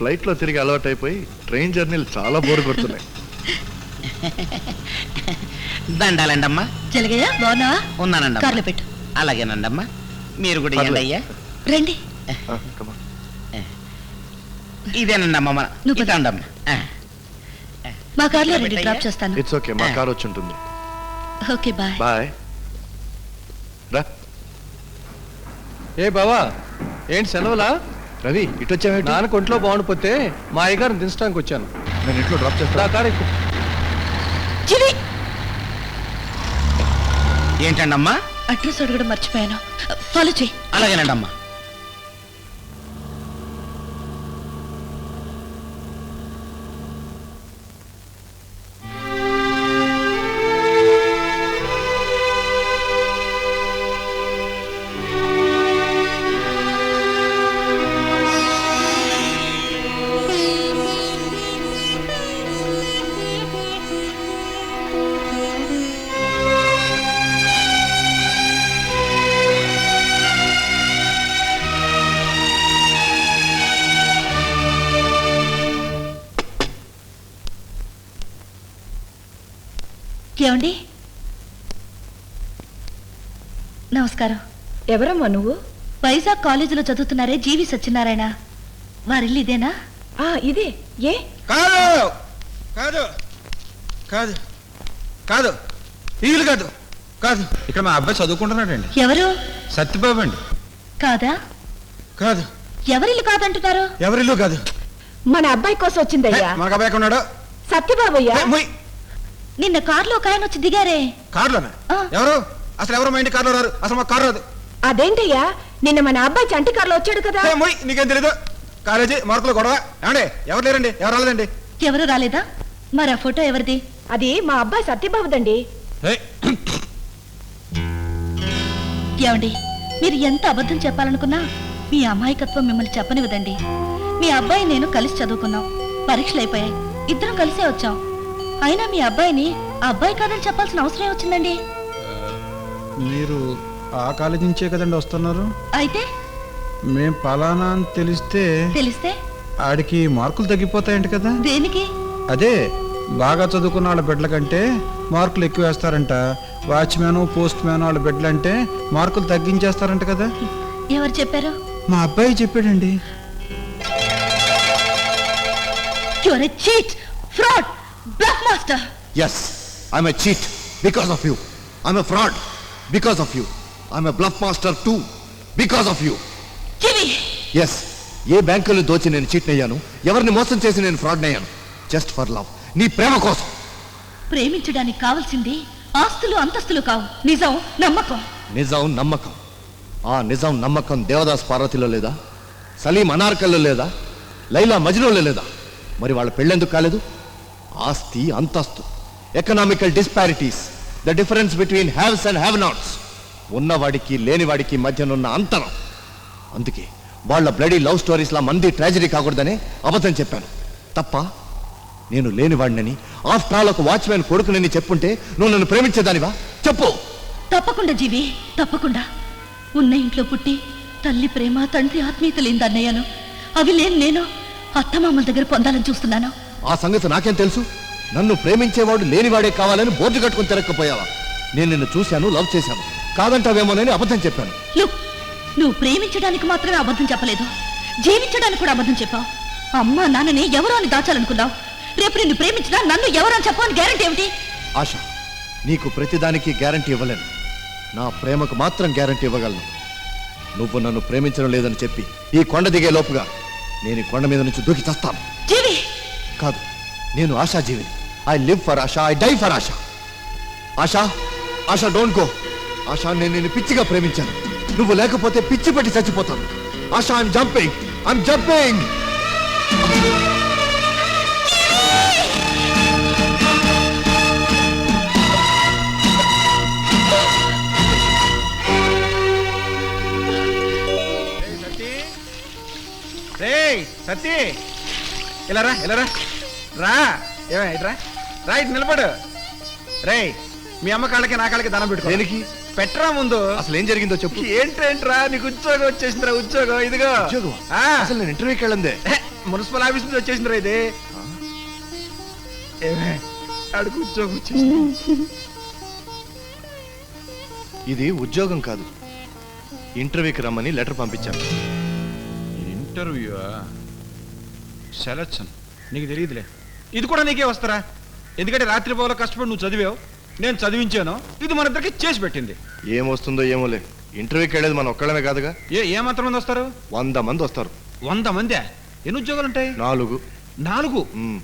Flight లో తిరిగి అలవాటు అయిపోయి ట్రైన్ జర్నీలు చాలా బోర్ కొడుతున్నాయి. దండాలండమ్మా. జలగయ్య బాగున్నావా? ఉన్నానండి. కార్లో పెట్టు. అలాగేనండమ్మా. మీరు కూడా ఇవ్వండి అయ్యా. రండి. ఇదేనండి అమ్మ. ఇదండమ్మా. మా కార్లో రండి, డ్రాప్ చేస్తాను. ఇట్స్ ఓకే, మా కార్ వచ్చి ఉంటుంది. Okay bye. బాయ్. రా. ఏ బావా, ఏంటి సెలవులా? రవి ఇటు వచ్చావేంటి? నాన్నకు ఒంట్లో బాగుండిపోతే మా అయ్యగారిని దించడానికి వచ్చాను. నేను ఇంట్లో డ్రాప్ చేస్తా. కారు ఎక్కు. ఏంటండమ్మా? అడ్రస్ అడగడం మర్చిపోయాను, ఫాలో చేయి. అలాగేనండమ్మా. ఏమండి? నమస్కారం. ఎవరమ్మా నువ్వు? వైజాగ్ కాలేజీలో చదువుతున్నారే జీవి సత్యనారాయణ, వారిల్లు ఇదేనా? ఇదే. ఏ? కాదు కాదు కాదు కాదు ఇల్లు కాదు కాదు. ఇక్కడ మా అబ్బాయి చదువుకుంటున్నాడండి. ఎవరు? సత్యబాబు అండి. కాదా? కాదు. ఎవరిల్లు కాదంటున్నారు? ఎవరిల్లు కాదు. మన అబ్బాయి కోసం వచ్చిందయ్యా. మాకు అబ్బాయి ఉన్నాడు. సత్యబాబయ్యా. నిన్న కారులో ఒక ఆయన వచ్చి దిగారే. కారులోనా? ఎవరు? అసలు ఎవరు మా ఇంటి కారులో రారు. అసలు మాకు కారు రాదు. అదేంటయ్యా, నిన్న మన అబ్బాయి చంటి కారులో వచ్చాడు కదా. నీకేం తెలీదు. కాలేజీ మార్కులు గొడవ. ఏమండి? ఎవరు లేరండి, ఎవరు రాలేదండి. ఎవరు రాలేదా? మరి ఆ ఫోటో ఎవరిది? అది మా అబ్బాయి సత్యబాబుదండి. ఏమండి, మీరు ఎంత అబద్ధం చెప్పాలనుకున్నా మీ అమాయకత్వం మిమ్మల్ని చెప్పనివ్వదండి. మీ అబ్బాయి నేను కలిసి చదువుకున్నాం, పరీక్షలు అయిపోయాయి, ఇద్దరం కలిసే వచ్చాం. అయినా మీ అబ్బాయిని ఆ అబ్బాయి కాదని చెప్పాల్సిన అవసరం వచ్చిందండి. మీరు ఆ కాలేజీ నుంచే కదండి వస్తున్నారు? అయితే మేం పలానా అని తెలిస్తే ఆడికి మార్కులు తగ్గిపోతాయంట కదా. దేనికి? అదే బాగా చదువుకున్న వాళ్ళ బిడ్డల కంటే మార్కులు ఎక్కువ వేస్తారంట. వాచ్మ్యాన్, పోస్ట్ మ్యాన్ వాళ్ళ బిడ్డలంటే మార్కులు తగ్గించేస్తారంట కదా. ఎవరు చెప్పారు? మా అబ్బాయి చెప్పాడండి. You are a cheat, fraud, bluff master. Yes, I'm a cheat because of you. I'm a fraud because of you. I'm a bluff master too because of you. Jimmy. Yes, ఏ బ్యాంకులో దోచి నేను చీట్ అయ్యాను, ఎవరిని మోసం చేసి నేను fraud అయ్యాను. Just for love, నీ ప్రేమ కోసం. ప్రేమించడానికి కావాల్సింది ఆస్తులు అంతస్తులు కావు, నిజం నమ్మకం. నిజం నమ్మకం. ఆ నిజం నమ్మకం దేవదాస్ పార్వతిలో లేదా? సలీం అనార్కల్లో లేదా? లైలా మజ్నూలో లేదా? మరి వాళ్ళ పెళ్ళెందుకు కాలేదు? ఆస్తి అంతస్తు, economical disparities, the difference between haves and have nots, ఉన్నవాడికి లేనివాడికి మధ్యనున్న అంతరం. అందుకే వాళ్ళ బ్లడీ లవ్ స్టోరీస్లా మంది ట్రాజడీ కాకూడదని అబద్ధం చెప్పాను. తప్ప? నేను లేనివాడినని, ఆఫ్టర్ ఆల్ ఒక వాచ్మ్యాన్ కొడుకునని చెప్పుంటే నువ్వు నన్ను ప్రేమించేదానివా? చెప్పు. తప్పకుండా జీవి, తప్పకుండా. ఉన్న ఇంట్లో పుట్టి తల్లి ప్రేమ, తండ్రి ఆత్మీయత లేని అన్నయ్యాను. అవి లేని నేను అత్తమామల దగ్గర పొందాలని చూస్తున్నాను. ఆ సంగతి నాకేం తెలుసు? నన్ను ప్రేమించేవాడు లేనివాడే కావాలని బోర్డు కట్టుకుని తిరగకపోయావా? నేను నిన్ను చూశాను, లవ్ చేశాను, కాదంటావేమోనని అబద్ధం చెప్పాను. నువ్వు ప్రేమించడానికి మాత్రమే అబద్ధం చెప్పలేదు, జీవించడానికి కూడా అబద్ధం చెప్పావు. అమ్మా నాన్నని ఎవరో అని దాచాలనుకున్నావు. రేపు నిన్ను ప్రేమించినా నన్ను ఎవరో అని చెప్పని గ్యారంటీ ఏమిటి? ఆశ, నీకు ప్రతిదానికి గ్యారంటీ ఇవ్వలేను. నా ప్రేమకు మాత్రం గ్యారంటీ ఇవ్వగలను. నువ్వు నన్ను ప్రేమించడం లేదని చెప్పి ఈ కొండ దిగే లోపుగా నేను ఈ కొండ మీద నుంచి దూకి చస్తాను. జీవి కాదు, నేను ఆశా జీవిని. I live for Asha, I die for Asha. Asha, Asha don't go. Asha, నేను నిన్ను పిచ్చిగా ప్రేమించాను. నువ్వు లేకపోతే పిచ్చి పట్టి చచ్చిపోతాను. Asha, I'm jumping, I'm jumping. Satti, ఇలా రా, ఇలా రా, రా. ఏమైనా రా, ఇటు నిలబడు. రే, మీ అమ్మ కాళ్ళకి నా కాళ్ళకి దండం పెట్టుకో. దేనికి? పెట్టరా ముందు. అసలు ఏం జరిగిందో చెప్పు. ఏంట్రా, నీకు ఉద్యోగం వచ్చేసిందిరా. ఉద్యోగం ఇదిగో. అసలు నేను ఇంటర్వ్యూకి వెళ్ళందే. మున్సిపల్ ఆఫీస్ నుంచి వచ్చేసింది రా ఇది. ఏమే అడుగు ఉద్యోగం వచ్చేసింది. ఇది ఉద్యోగం కాదు, ఇంటర్వ్యూకి రమ్మని లెటర్ పంపించాను. ఇంటర్వ్యూ సెలక్షన్ నీకు తెలియదులే. ఇది కూడా నీకే వస్తారా? ఎందుకంటే రాత్రి పోలో కష్టపడి నువ్వు చదివావు, నేను చదివించాను. ఇది మన ఇద్దరికి చేసి పెట్టింది. ఏమొస్తుందో ఏమోలే, ఇంటర్వ్యూకి వెళ్ళేది మన ఒక్కళ్ళమే కాదుగా. ఏమాత్రం మంది వస్తారు? 100 మంది వస్తారు. 100 మంది? ఎన్ని ఉద్యోగాలు ఉంటాయి? 4. 4? మ్,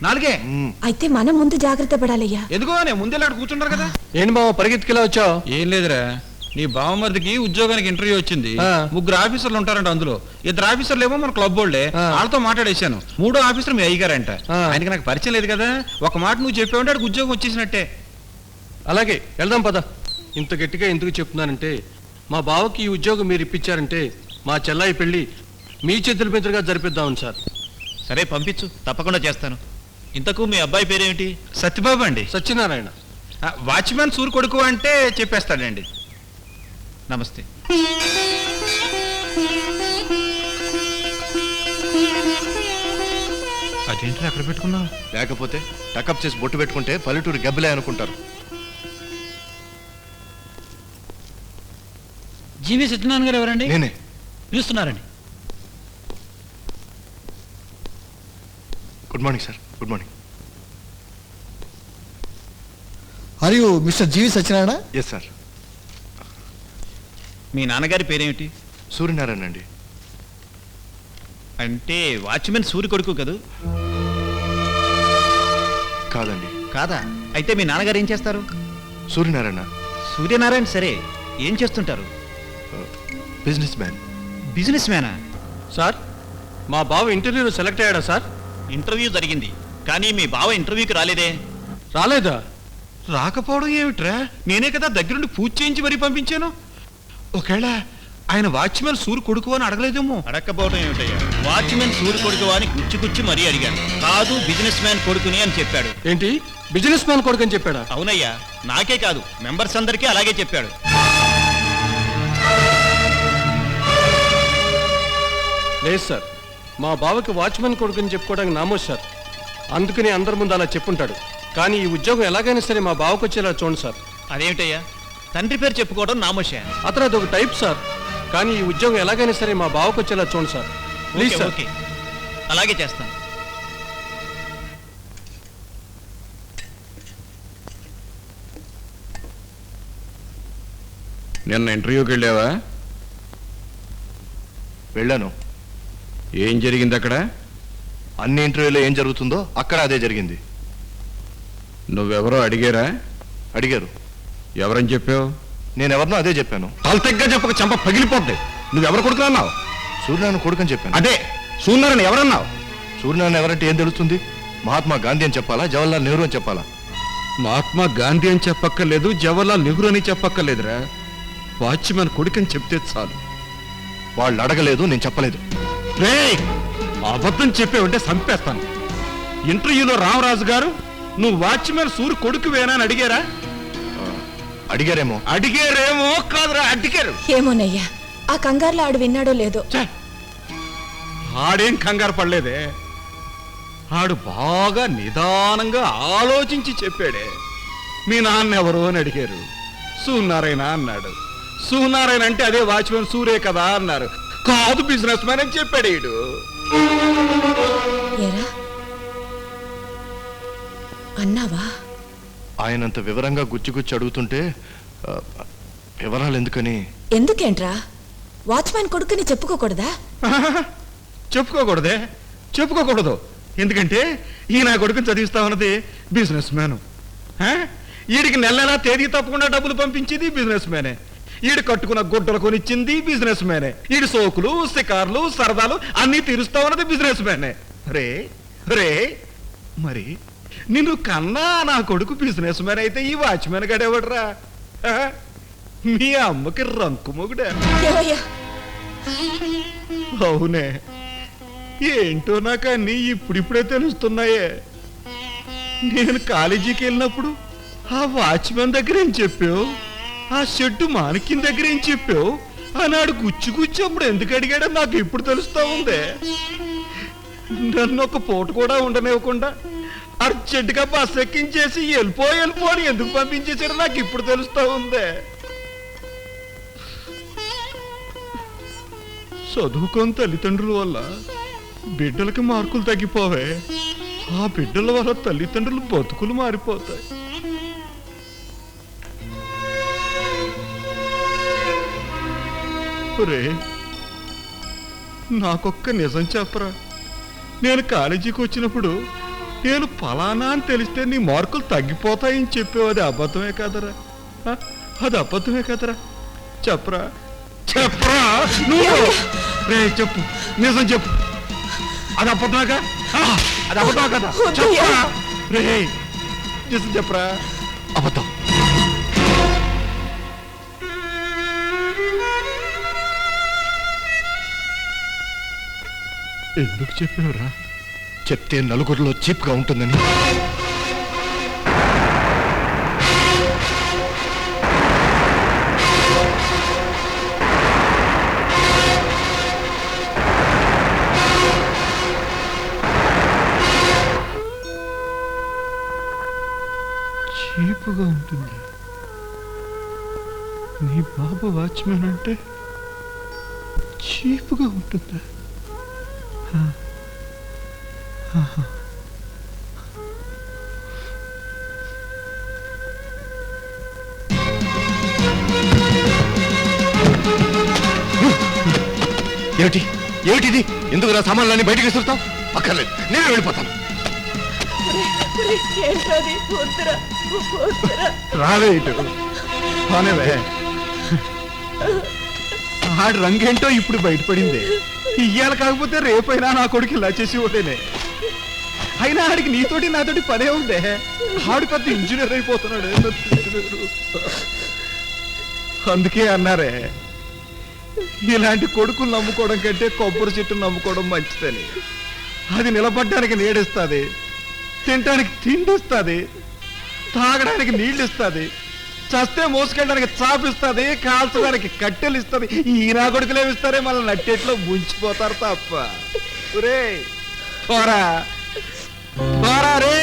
4? మ్. అయితే మనం ముందు జాగ్రత్త పడాలయ్యా. ఎందుకో నేను ముందే కూర్చున్నారు కదా. ఏంటి బావ పరిగెత్తుకెలా వచ్చావు? ఏం లేదురా, నీ బావమరిదికి ఉద్యోగానికి ఇంటర్వ్యూ వచ్చింది. ఆ. 3 ఆఫీసర్లు ఉంటారంట. అందులో 2 ఆఫీసర్లు ఏమో మన క్లబ్ వాళ్ళే. ఆ. వాళ్ళతో మాట్లాడేశాను. 3వ ఆఫీసర్ మీ అయ్యగారంట. ఆ. ఆయనకి నాకు పరిచయం లేదు కదా. ఒక మాట నువ్వు చెప్పావంటే ఆడికి ఉద్యోగం వచ్చేసినట్టే. అలాగే వెళ్దాం పద. ఇంత గట్టిగా ఎందుకు చెప్తున్నానంటే, మా బావకి ఈ ఉద్యోగం మీరు ఇప్పించారంటే మా చెల్లాయి పెళ్లి మీ చేతుల మీదుగా జరిపిద్దామని సార్. సరే పంపించు, తప్పకుండా చేస్తాను. ఇంతకు మీ అబ్బాయి పేరేమిటి? సత్యబాబు అండి. సత్యనారాయణ. వాచ్మెన్ సూర్ కొడుకు అంటే చెప్పేస్తాడండి. నమస్తే. అదేంటి అక్కడ పెట్టుకున్నావు? లేకపోతే టకప్ చేసి బొట్టు పెట్టుకుంటే పల్లెటూరు గబ్బిలే అనుకుంటారు. జీవి సత్యనారాయణ గారు ఎవరండి? నేనే. పిలుస్తున్నారండి. Good morning sir. Good morning. Are you mister GV Satyanarayana? Yes sir. మీ నాన్నగారి పేరేమిటి? సూర్యనారాయణ అండి. అంటే వాచ్మెన్ సూరి కొడుకు కదూ? కాదండి. కాదా? అయితే మీ నాన్నగారు ఏం చేస్తారు? సూర్యనారాయణ సూర్యనారాయణ. సరే, ఏం చేస్తుంటారు? Business man. బిజినెస్ మ్యానా? సార్ మా బావ ఇంటర్వ్యూలో సెలెక్ట్ అయ్యాడా సార్? ఇంటర్వ్యూ జరిగింది, కానీ మీ బావ ఇంటర్వ్యూకి రాలేదే. రాలేదా? రాకపోవడం ఏమిట్రా? నేనే కదా దగ్గరుండి పూజ చేయించి మరీ పంపించాను. ఒకవేళ ఆయన వాచ్మెన్ సూర్ కొడుకు అని అడగలేదేమో. అడక్కపోవడం ఏమిటయ్యా? వాచ్మెన్ సూరి కొడుకు అని గుచ్చి మరీ అడిగాను. కాదు, బిజినెస్ మ్యాన్ కొడుకుని అని చెప్పాడు. ఏంటి బిజినెస్ మ్యాన్ కొడుకు అని చెప్పాడా? అవునయ్యా, నాకే కాదు మెంబర్స్ అందరికీ అలాగే చెప్పాడు. లేదు సార్, మా బావకి వాచ్మెన్ కొడుకుని చెప్పుకోవడానికి నామోస్ సార్. అందుకని అందరి ముందు అలా చెప్పుంటాడు. కానీ ఈ ఉద్యోగం ఎలాగైనా సరే మా బావకు వచ్చేలా చూడండి సార్. అదేమిటయ్యా, తండ్రి పేరు చెప్పుకోవడం నామోషే. అతను అదొక టైప్ సార్. కానీ ఈ ఉద్యోగం ఎలాగైనా సరే మా బావకు వచ్చేలా చూడండి sir. Please okay, sir. Okay, అలాగే చేస్తాను. నిన్న ఇంటర్వ్యూకి వెళ్ళావా? వెళ్ళాను. ఏం జరిగింది అక్కడ? అన్ని ఇంటర్వ్యూలో ఏం జరుగుతుందో అక్కడ అదే జరిగింది. నువ్వెవరో అడిగారా? అడిగారు. ఎవరని చెప్పావు? నేనెవరినో అదే చెప్పాను. తలతెగ్గా చెప్పక చంప పగిలిపోద్ది. నువ్వెవరు కొడుకున్నావు? సూర్యనారాయణ కొడుకని చెప్పాను. అదే సూర్యనారాయణ ఎవరన్నావు? సూర్యనారాయణ ఎవరంటే ఏం తెలుస్తుంది? మహాత్మా గాంధీ అని చెప్పాలా, జవహర్లాల్ నెహ్రూ అని చెప్పాలా? మహాత్మా గాంధీ అని చెప్పక్కర్లేదు, జవహర్లాల్ నెహ్రూ అని చెప్పక్కర్లేదురా. వాచ్మెన్ కొడుకని చెప్తే చాలు. వాళ్ళు అడగలేదు, నేను చెప్పలేదు. రేయ్, అబద్ధం చెప్పేవంటే చంపేస్తాను. ఇంటర్వ్యూలో రామరాజు గారు నువ్వు వాచ్మెన్ సూరి కొడుకువేనా అని అడిగారా? అడిగారేమో. అడిగారేమో కాదురా, అడిగారు. ఏమోనయ్యా, ఆ కంగారులో ఆడు విన్నాడో లేదో. ఛే! ఆడేం కంగారు పడలేదే. ఆడు బాగా నిదానంగా ఆలోచించి చెప్పాడే. మీ నాన్న ఎవరు అని అడిగారు. సూర్యనారాయణ అన్నాడు. సూర్యనారాయణ అంటే అదే వాచ్మెన్ సూరే కదా అన్నారు. కాదు, బిజినెస్ మ్యాన్ అని చెప్పాడు ఈడు. ఏరా అన్నావా? ఆయనంత వివరంగా గుచ్చి అడుగుతుంటే వివరాలు ఎందుకని. ఎందుకేంట్రా? వాచ్మెన్ కొడుకుని చెప్పుకోకూడదా? చెప్పుకోకూడదే? చెప్పుకోకూడదు. ఎందుకంటే ఈ నా కొడుకుని చదివిస్తామన్నది బిజినెస్ మ్యాన్. వీడికి నెలలా తేదీ తప్పకుండా డబ్బులు పంపించేది బిజినెస్ మ్యానే. ఈడు కట్టుకున్న గుడ్డలు కొనిచ్చింది బిజినెస్ మ్యానే. ఈడు సోకులు, షికార్లు, సరదాలు అన్నీ తీరుస్తామన్నది బిజినెస్ మ్యానే. రే రే మరి నిన్ను కన్నా నా కొడుకు బిజినెస్ మ్యాన్ అయితే ఈ వాచ్మెన్ గడేవాడ్రా? మీ అమ్మకి రంకు మొగుడా? ఏవయ్యా, అవునే, ఏంటో నాకు అన్నీ ఇప్పుడిప్పుడే తెలుస్తున్నాయే. నేను కాలేజీకి వెళ్ళినప్పుడు ఆ వాచ్మెన్ దగ్గర ఏం చెప్పావు, ఆ షెడ్డు మాణిక్యం దగ్గర ఏం చెప్పావు అన్నాడు. గుచ్చి అప్పుడు ఎందుకు అడిగాడో నాకు ఇప్పుడు తెలుస్తా ఉందే. నన్ను ఒక పూట కూడా ఉండనివ్వకుండా అర్జెంటుగా బస్ ఎక్కించేసి వెళ్ళిపో అని ఎందుకు పంపించేసారో నాకు ఇప్పుడు తెలుస్తా ఉందే. చదువుకొని తల్లిదండ్రుల వల్ల బిడ్డలకి మార్కులు తగ్గిపోవే, ఆ బిడ్డల వల్ల తల్లిదండ్రులు బతుకులు మారిపోతాయి. ఒరే, నాకొక్క నిజం చెప్పరా. నేను కాలేజీకి వచ్చినప్పుడు నేను ఫలానా అని తెలిస్తే నీ మార్కులు తగ్గిపోతాయని చెప్పేవి, అది అబద్ధమే కదరా? అది అబద్ధమే కదరా? చెప్పరా చెప్పరా నువ్వు. రే చెప్పు, నిజం చెప్పు, అది అబద్ధమే కదా? అది అబద్ధమే కదా? చెప్పరా రే, నిజం చెప్పరా. అబద్ధం. ఎందుకు చెప్పావురా? చెప్తే నలుగురిలో చీప్గా ఉంటుందని. చీపుగా ఉంటుంది. నీ బాబు వాచ్మెన్ అంటే చీపుగా ఉంటుందా? ఏమిటి ఏమిటిది? ఎందుకు నా సామాన్లన్నీ బయటికి విసురుతావు? అక్కర్లేదు, నేనే వెళ్ళిపోతాను. రావే ఇటు, పోనేవే. ఆడి రంగేంటో ఇప్పుడు బయటపడింది. ఇయ్యాల కాకపోతే రేపైనా నా కొడుకు ఇలా చేసి ఒకటేనే. అయినా ఆడికి నీతోటి నాతోటి పనే ఉందే. ఆడు పెద్ద ఇంజనీర్ అయిపోతున్నాడు. అందుకే అన్నారే, ఇలాంటి కొడుకులు నమ్ముకోవడం కంటే కొబ్బరి చెట్టు నమ్ముకోవడం మంచిదని. అది నిలబడ్డానికి నీడిస్తుంది, తినడానికి తిండిస్తుంది, తాగడానికి నీళ్ళు ఇస్తుంది, చస్తే మోసుకెళ్ళడానికి చాపిస్తుంది, కాల్చడానికి కట్టెలు ఇస్తుంది. ఈ నా కొడుకులు ఏమిస్తారే, మళ్ళీ నట్టేట్లో ముంచిపోతారు తప్ప. రే పోరా రే.